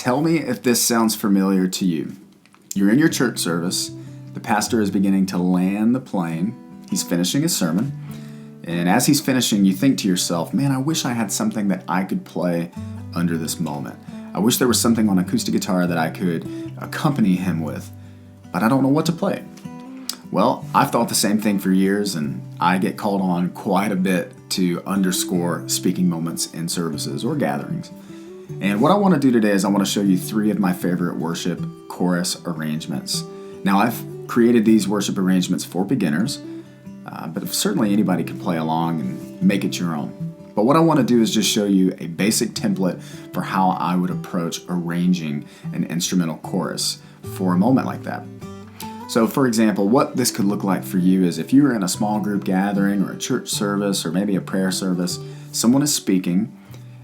Tell me if this sounds familiar to you. You're in your church service. The pastor is beginning to land the plane. He's finishing his sermon. And as he's finishing, you think to yourself, man, I wish I had something that I could play under this moment. I wish there was something on acoustic guitar that I could accompany him with, but I don't know what to play. Well, I've thought the same thing for years, and I get called on quite a bit to underscore speaking moments in services or gatherings. And what I want to do today is I want to show you 3 of my favorite worship chorus arrangements. Now, I've created these worship arrangements for beginners, but certainly anybody can play along and make it your own. But what I want to do is just show you a basic template for how I would approach arranging an instrumental chorus for a moment like that. So for example, what this could look like for you is if you were in a small group gathering or a church service or maybe a prayer service, someone is speaking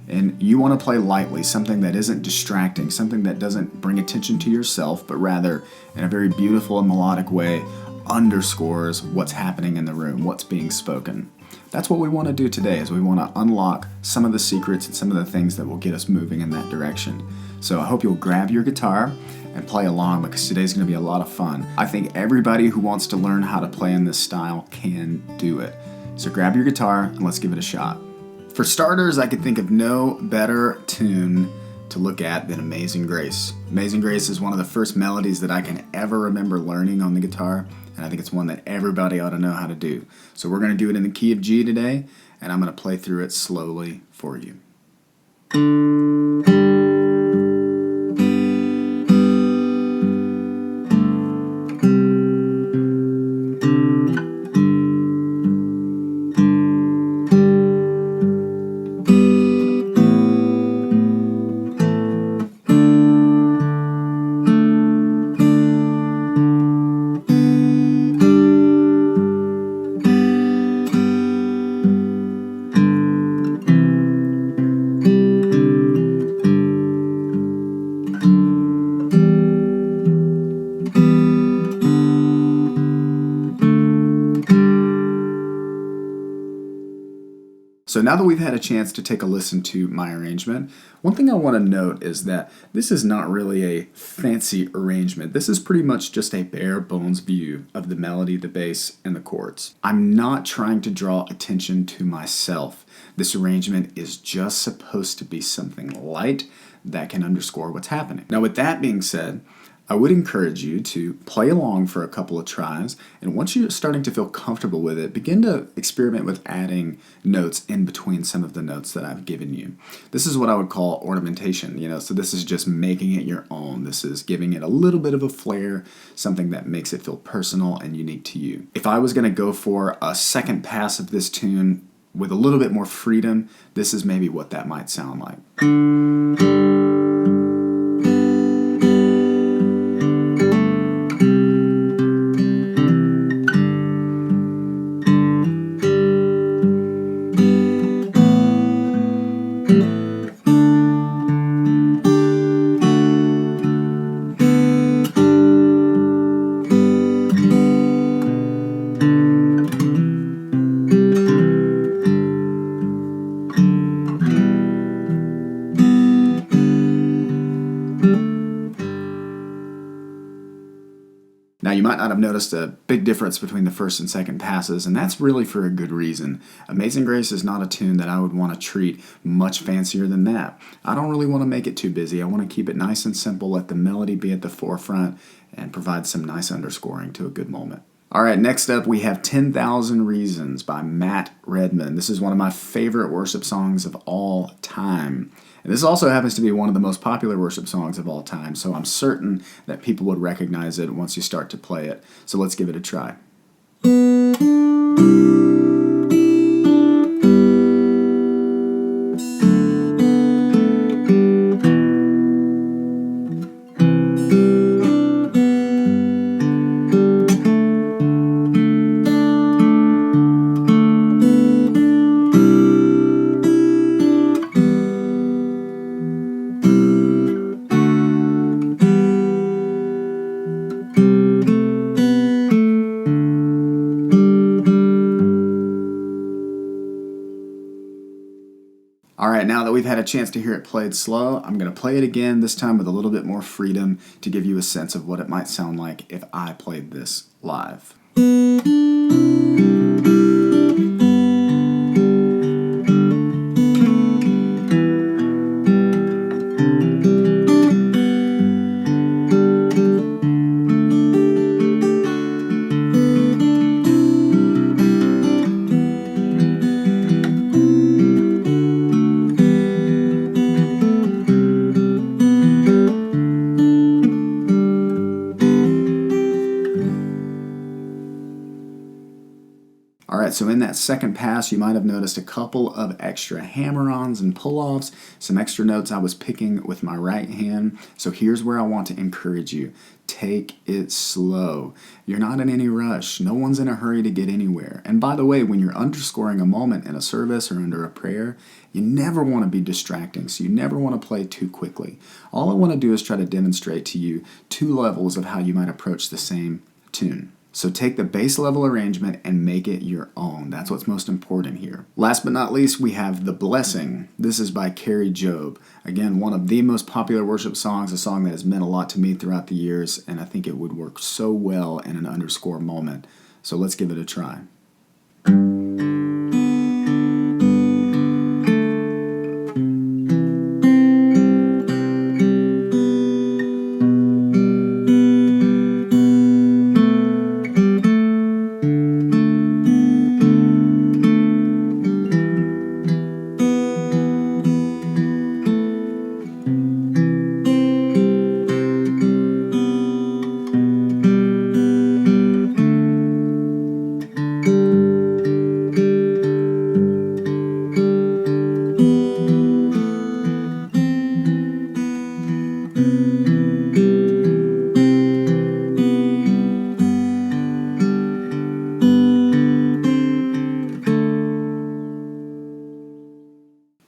and you want to play lightly, something that isn't distracting, something that doesn't bring attention to yourself, but rather in a very beautiful and melodic way underscores what's happening in the room, what's being spoken. That's what we want to do today, is we want to unlock some of the secrets and some of the things that will get us moving in that direction. So I hope you'll grab your guitar and play along, because today's going to be a lot of fun. I think everybody who wants to learn how to play in this style can do it. So grab your guitar and let's give it a shot. For starters, I could think of no better tune to look at than Amazing Grace. Amazing Grace is one of the first melodies that I can ever remember learning on the guitar, and I think it's one that everybody ought to know how to do. So we're going to do it in the key of G today, and I'm going to play through it slowly for you. So now that we've had a chance to take a listen to my arrangement, one thing I want to note is that this is not really a fancy arrangement. This is pretty much just a bare bones view of the melody, the bass, and the chords. I'm not trying to draw attention to myself. This arrangement is just supposed to be something light that can underscore what's happening. Now, with that being said, I would encourage you to play along for a couple of tries, and once you're starting to feel comfortable with it, begin to experiment with adding notes in between some of the notes that I've given you. This is what I would call ornamentation, so this is just making it your own. This is giving it a little bit of a flair, something that makes it feel personal and unique to you. If I was going to go for a second pass of this tune with a little bit more freedom, this is maybe what that might sound like. Now, you might not have noticed a big difference between the first and second passes, and that's really for a good reason. Amazing Grace is not a tune that I would want to treat much fancier than that. I don't really want to make it too busy. I want to keep it nice and simple, let the melody be at the forefront, and provide some nice underscoring to a good moment. All right, next up we have 10,000 Reasons by Matt Redman. This is one of my favorite worship songs of all time. And this also happens to be one of the most popular worship songs of all time, so I'm certain that people would recognize it once you start to play it. So let's give it a try. that we've had a chance to hear it played slow, I'm going to play it again, this time with a little bit more freedom to give you a sense of what it might sound like if I played this live. Alright, so in that second pass, you might have noticed a couple of extra hammer-ons and pull-offs, some extra notes I was picking with my right hand. So here's where I want to encourage you. Take it slow. You're not in any rush. No one's in a hurry to get anywhere. And by the way, when you're underscoring a moment in a service or under a prayer, you never want to be distracting, so you never want to play too quickly. All I want to do is try to demonstrate to you two levels of how you might approach the same tune. So take the base level arrangement and make it your own. That's what's most important here. Last but not least, we have The Blessing. This is by Carrie Job. Again, one of the most popular worship songs, a song that has meant a lot to me throughout the years, and I think it would work so well in an underscore moment. So let's give it a try.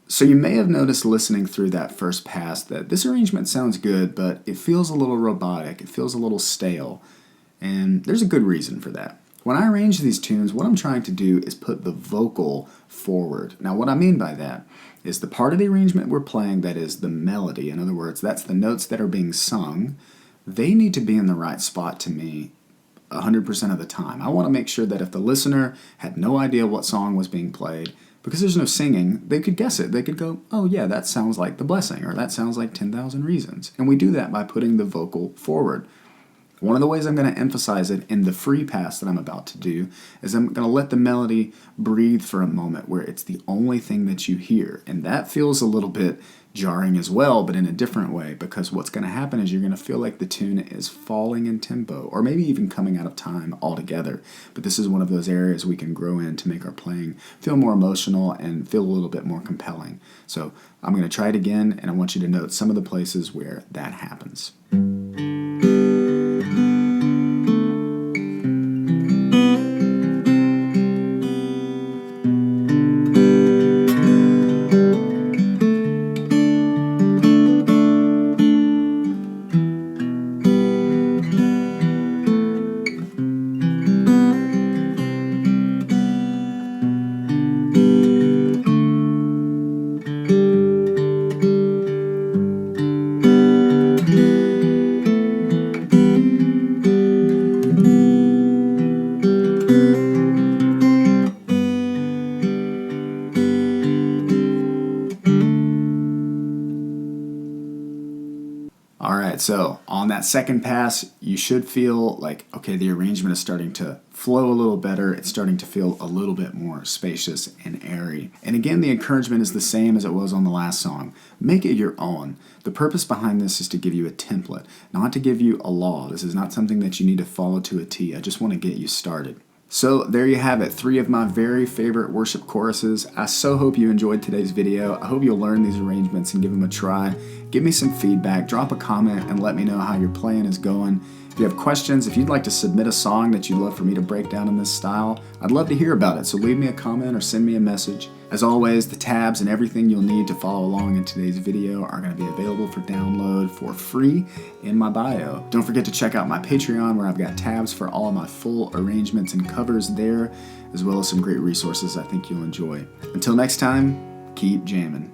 So you may have noticed listening through that first pass that this arrangement sounds good, but it feels a little robotic, it feels a little stale, and there's a good reason for that. When I arrange these tunes, what I'm trying to do is put the vocal forward. Now what I mean by that is the part of the arrangement we're playing that is the melody, in other words, that's the notes that are being sung, they need to be in the right spot to me 100% of the time. I want to make sure that if the listener had no idea what song was being played, because there's no singing, they could guess it. They could go, oh yeah, that sounds like The Blessing, or that sounds like 10,000 Reasons. And we do that by putting the vocal forward. One of the ways I'm going to emphasize it in the free pass that I'm about to do is I'm going to let the melody breathe for a moment where it's the only thing that you hear. And that feels a little bit jarring as well, but in a different way, because what's going to happen is you're going to feel like the tune is falling in tempo, or maybe even coming out of time altogether. But this is one of those areas we can grow in to make our playing feel more emotional and feel a little bit more compelling. So I'm going to try it again, and I want you to note some of the places where that happens. Alright, so on that second pass, you should feel like, okay, the arrangement is starting to flow a little better. It's starting to feel a little bit more spacious and airy. And again, the encouragement is the same as it was on the last song. Make it your own. The purpose behind this is to give you a template, not to give you a law. This is not something that you need to follow to a T. I just want to get you started. So there you have it, 3 of my very favorite worship choruses. I so hope you enjoyed today's video. I hope you'll learn these arrangements and give them a try. Give me some feedback, drop a comment, and let me know how your playing is going. If you have questions, if you'd like to submit a song that you'd love for me to break down in this style, I'd love to hear about it, so leave me a comment or send me a message. As always, the tabs and everything you'll need to follow along in today's video are going to be available for download for free in my bio. Don't forget to check out my Patreon, where I've got tabs for all of my full arrangements and covers there, as well as some great resources I think you'll enjoy. Until next time, keep jamming.